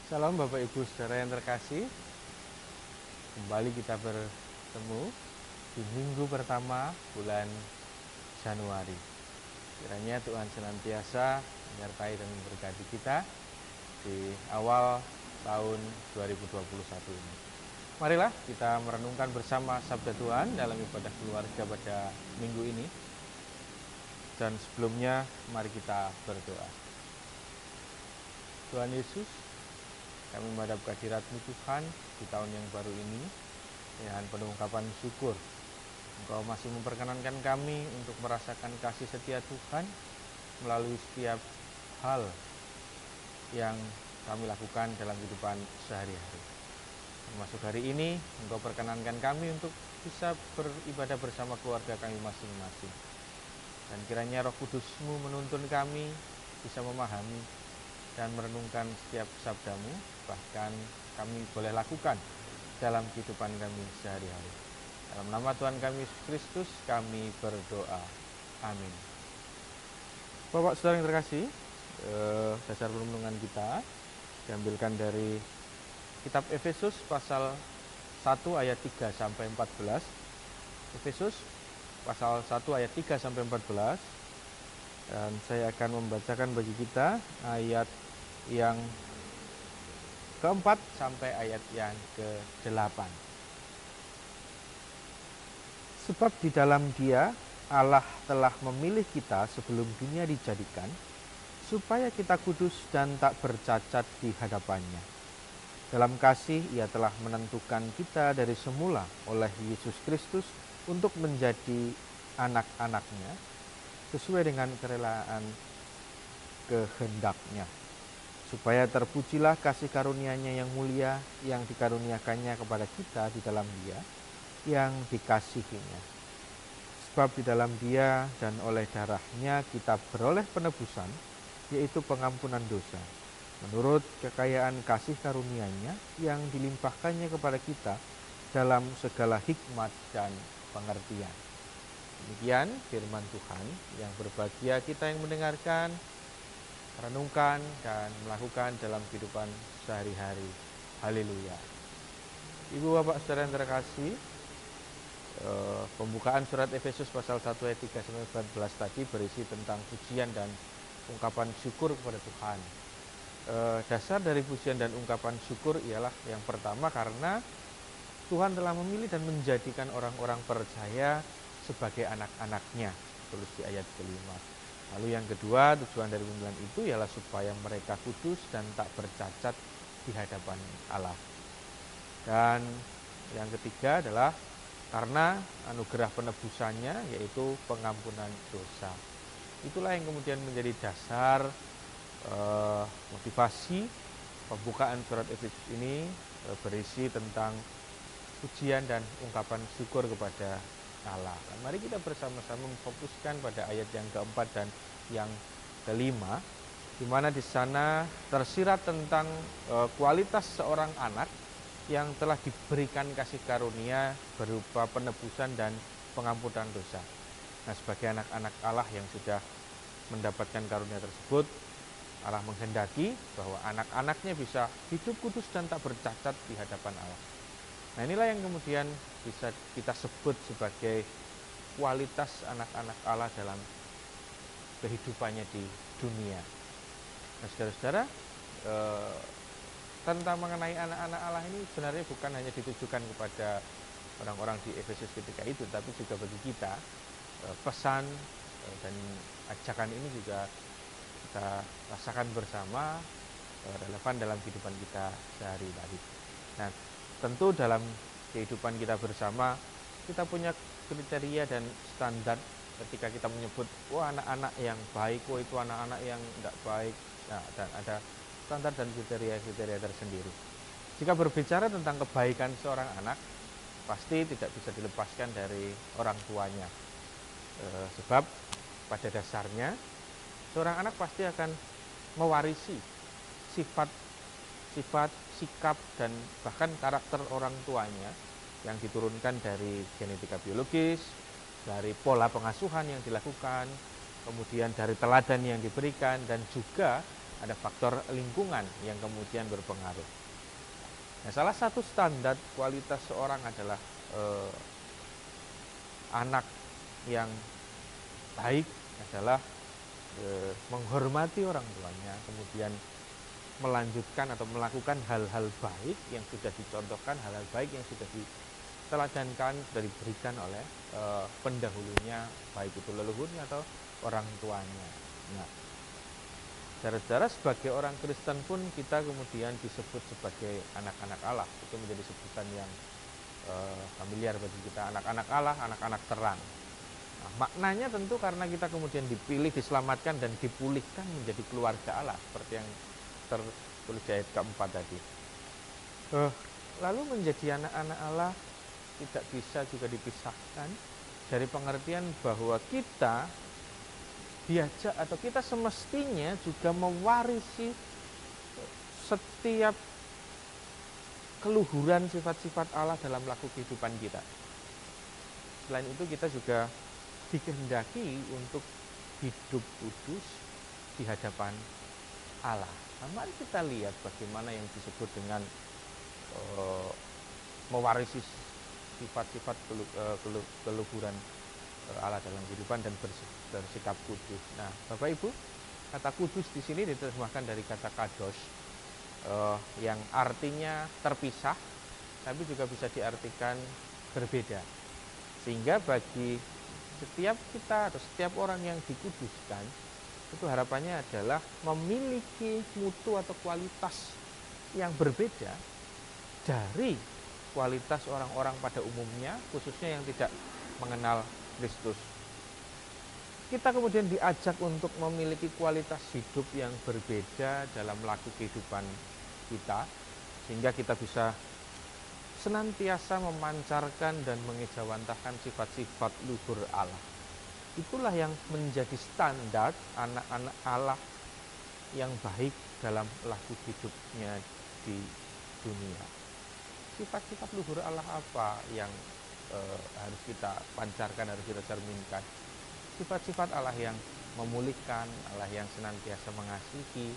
Salam Bapak Ibu Saudara yang terkasih. Kembali kita bertemu di minggu pertama bulan Januari. Kiranya Tuhan senantiasa menyertai dan memberkati kita di awal tahun 2021 ini. Marilah kita merenungkan bersama sabda Tuhan dalam ibadah keluarga pada minggu ini. Dan sebelumnya mari kita berdoa. Tuhan Yesus, kami menghadap kehadirat-Mu Tuhan di tahun yang baru ini dengan penuh ungkapan syukur. Engkau masih memperkenankan kami untuk merasakan kasih setia Tuhan melalui setiap hal yang kami lakukan dalam kehidupan sehari-hari. Termasuk hari ini, Engkau perkenankan kami untuk bisa beribadah bersama keluarga kami masing-masing. Dan kiranya Roh Kudus-Mu menuntun kami bisa memahami dan merenungkan setiap sabda-Mu, bahkan kami boleh lakukan dalam kehidupan kami sehari-hari. Dalam nama Tuhan kami Yesus Kristus kami berdoa. Amin. Bapak Saudara yang terkasih, dasar renungan kita diambilkan dari kitab Efesus pasal 1 ayat 3 sampai 14. Efesus pasal 1 ayat 3 sampai 14. Dan saya akan membacakan bagi kita ayat yang keempat sampai ayat yang ke-8. Sebab di dalam Dia Allah telah memilih kita sebelum dunia dijadikan, supaya kita kudus dan tak bercacat di hadapannya. Dalam kasih Ia telah menentukan kita dari semula oleh Yesus Kristus untuk menjadi anak-anaknya, sesuai dengan kerelaan kehendak-Nya, supaya terpujilah kasih karunia-Nya yang mulia yang dikaruniakannya kepada kita di dalam Dia yang dikasihinya. Sebab di dalam Dia dan oleh darah-Nya kita beroleh penebusan, yaitu pengampunan dosa, menurut kekayaan kasih karunia-Nya yang dilimpahkannya kepada kita dalam segala hikmat dan pengertian. Demikian firman Tuhan. Yang berbahagia kita yang mendengarkan, renungkan, dan melakukan dalam kehidupan sehari-hari. Haleluya. Ibu bapak saudara yang terkasih, pembukaan surat Efesus pasal 1 ayat 3 sampai 14 tadi berisi tentang pujian dan ungkapan syukur kepada Tuhan. Dasar dari pujian dan ungkapan syukur ialah yang pertama karena Tuhan telah memilih dan menjadikan orang-orang percaya sebagai anak-anaknya, tulis di ayat kelima. Lalu yang kedua, tujuan dari pemilihan itu ialah supaya mereka kudus dan tak bercacat di hadapan Allah. Dan yang ketiga adalah karena anugerah penebusannya, yaitu pengampunan dosa. Itulah yang kemudian menjadi dasar motivasi pembukaan surat Efesus ini, berisi tentang pujian dan ungkapan syukur kepada Allah. Dan mari kita bersama-sama memfokuskan pada ayat yang keempat dan yang kelima, di mana di sana tersirat tentang kualitas seorang anak yang telah diberikan kasih karunia berupa penebusan dan pengampunan dosa. Nah, sebagai anak-anak Allah yang sudah mendapatkan karunia tersebut, Allah menghendaki bahwa anak-anaknya bisa hidup kudus dan tak bercacat di hadapan Allah. Nah, inilah yang kemudian bisa kita sebut sebagai kualitas anak-anak Allah dalam kehidupannya di dunia. Nah, saudara-saudara, tentang mengenai anak-anak Allah ini sebenarnya bukan hanya ditujukan kepada orang-orang di Efesus ketika itu, tapi juga bagi kita. Pesan dan ajakan ini juga kita rasakan bersama, relevan dalam kehidupan kita sehari-hari. Nah, tentu dalam kehidupan kita bersama, kita punya kriteria dan standar ketika kita menyebut, wah anak-anak yang baik, wah itu anak-anak yang tidak baik. Nah, dan ada standar dan kriteria-kriteria tersendiri. Jika berbicara tentang kebaikan seorang anak, pasti tidak bisa dilepaskan dari orang tuanya. Sebab pada dasarnya, seorang anak pasti akan mewarisi sifat, sikap, dan bahkan karakter orang tuanya yang diturunkan dari genetika biologis, dari pola pengasuhan yang dilakukan, kemudian dari teladan yang diberikan, dan juga ada faktor lingkungan yang kemudian berpengaruh. Nah, salah satu standar kualitas seorang adalah anak yang baik adalah menghormati orang tuanya, kemudian melanjutkan atau melakukan hal-hal baik yang sudah dicontohkan, hal-hal baik yang sudah diteladankan, sudah diberikan oleh pendahulunya, baik itu leluhurnya atau orang tuanya. Nah, saudara-saudara, sebagai orang Kristen pun kita kemudian disebut sebagai anak-anak Allah. Itu menjadi sebutan yang familiar bagi kita, anak-anak Allah, anak-anak terang. Nah, maknanya tentu karena kita kemudian dipilih, diselamatkan, dan dipulihkan menjadi keluarga Allah, seperti yang tertulis di ayat keempat tadi. Lalu menjadi anak-anak Allah tidak bisa juga dipisahkan dari pengertian bahwa kita diajak atau kita semestinya juga mewarisi setiap keluhuran sifat-sifat Allah dalam laku kehidupan kita. Selain itu kita juga dikehendaki untuk hidup kudus di hadapan Allah. Nah, mari kita lihat bagaimana yang disebut dengan mewarisi sifat-sifat keluhuran Allah dalam kehidupan dan bersikap kudus. Nah, Bapak Ibu, kata kudus di sini diterjemahkan dari kata kados, yang artinya terpisah, tapi juga bisa diartikan berbeda. Sehingga bagi setiap kita atau setiap orang yang dikuduskan, itu harapannya adalah memiliki mutu atau kualitas yang berbeda dari kualitas orang-orang pada umumnya, khususnya yang tidak mengenal Kristus. Kita kemudian diajak untuk memiliki kualitas hidup yang berbeda dalam laku kehidupan kita, sehingga kita bisa senantiasa memancarkan dan mengejawantahkan sifat-sifat luhur Allah. Itulah yang menjadi standar anak-anak Allah yang baik dalam laku hidupnya di dunia. Sifat-sifat luhur Allah apa yang harus kita pancarkan, harus kita cerminkan? Sifat-sifat Allah yang memulihkan, Allah yang senantiasa mengasihi,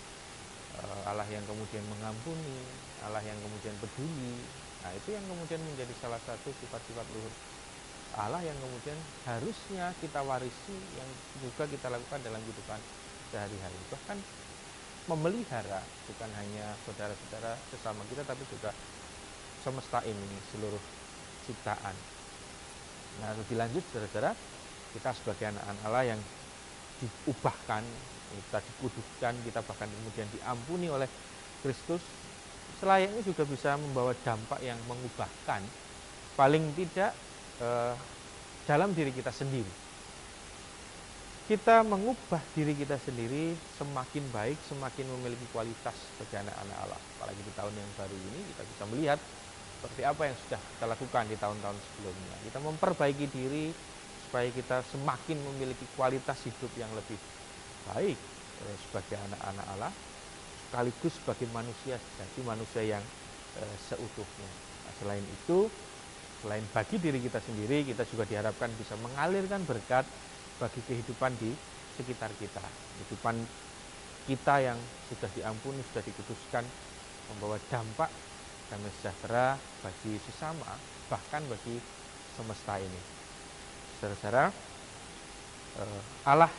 Allah yang kemudian mengampuni, Allah yang kemudian peduli. Nah, itu yang kemudian menjadi salah satu sifat-sifat luhur Allah yang kemudian harusnya kita warisi, yang juga kita lakukan dalam kehidupan sehari-hari. Bahkan memelihara bukan hanya saudara-saudara sesama kita, tapi juga semesta ini, seluruh ciptaan. Nah, lebih lanjut saudara-saudara, kita sebagai anak-anak Allah yang diubahkan, kita dikuduskan, kita bahkan kemudian diampuni oleh Kristus, selayaknya juga bisa membawa dampak yang mengubahkan, paling tidak dalam diri kita sendiri. Kita mengubah diri kita sendiri semakin baik, semakin memiliki kualitas sebagai anak-anak Allah. Apalagi di tahun yang baru ini kita bisa melihat seperti apa yang sudah kita lakukan di tahun-tahun sebelumnya. Kita memperbaiki diri supaya kita semakin memiliki kualitas hidup yang lebih baik sebagai anak-anak Allah, sekaligus sebagai manusia, jadi manusia yang seutuhnya. Nah, selain itu, selain bagi diri kita sendiri, kita juga diharapkan bisa mengalirkan berkat bagi kehidupan di sekitar kita. Kehidupan kita yang sudah diampuni, sudah dikuduskan, membawa dampak damai sejahtera bagi sesama, bahkan bagi semesta ini. Saudara-saudara, Allah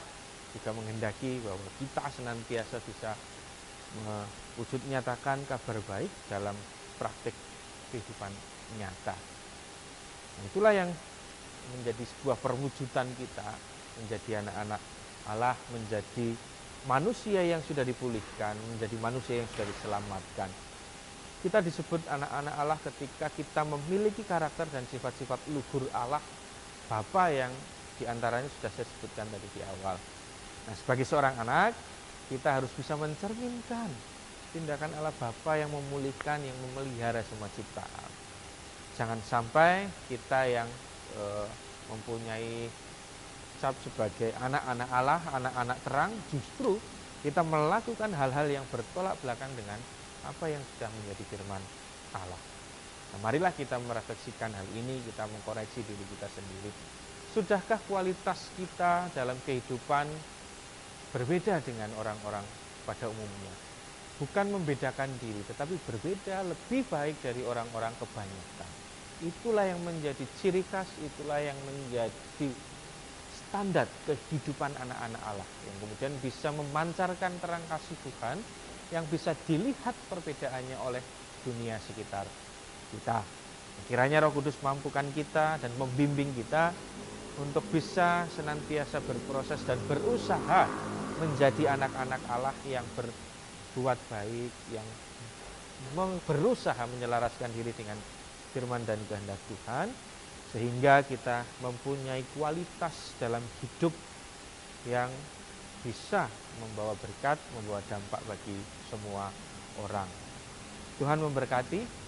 juga menghendaki bahwa kita senantiasa bisa mewujud nyatakan kabar baik dalam praktik kehidupan nyata. Itulah yang menjadi sebuah perwujudan kita menjadi anak-anak Allah, menjadi manusia yang sudah dipulihkan, menjadi manusia yang sudah diselamatkan. Kita disebut anak-anak Allah ketika kita memiliki karakter dan sifat-sifat luhur Allah Bapa yang diantaranya sudah saya sebutkan tadi di awal. Nah, sebagai seorang anak, kita harus bisa mencerminkan tindakan Allah Bapa yang memulihkan, yang memelihara semua ciptaan. Jangan sampai kita yang mempunyai cap sebagai anak-anak Allah, anak-anak terang, justru kita melakukan hal-hal yang bertolak belakang dengan apa yang sudah menjadi firman Allah. Nah, marilah kita merefleksikan hal ini, kita mengkoreksi diri kita sendiri. Sudahkah kualitas kita dalam kehidupan berbeda dengan orang-orang pada umumnya. Bukan membedakan diri, tetapi berbeda lebih baik dari orang-orang kebanyakan. Itulah yang menjadi ciri khas, itulah yang menjadi standar kehidupan anak-anak Allah, yang kemudian bisa memancarkan terang kasih Tuhan, yang bisa dilihat perbedaannya oleh dunia sekitar kita. Kiranya Roh Kudus mampukan kita dan membimbing kita untuk bisa senantiasa berproses dan berusaha menjadi anak-anak Allah yang berbuat baik, yang berusaha menyelaraskan diri dengan firman dan kehendak Tuhan, sehingga kita mempunyai kualitas dalam hidup yang bisa membawa berkat, membawa dampak bagi semua orang. Tuhan memberkati.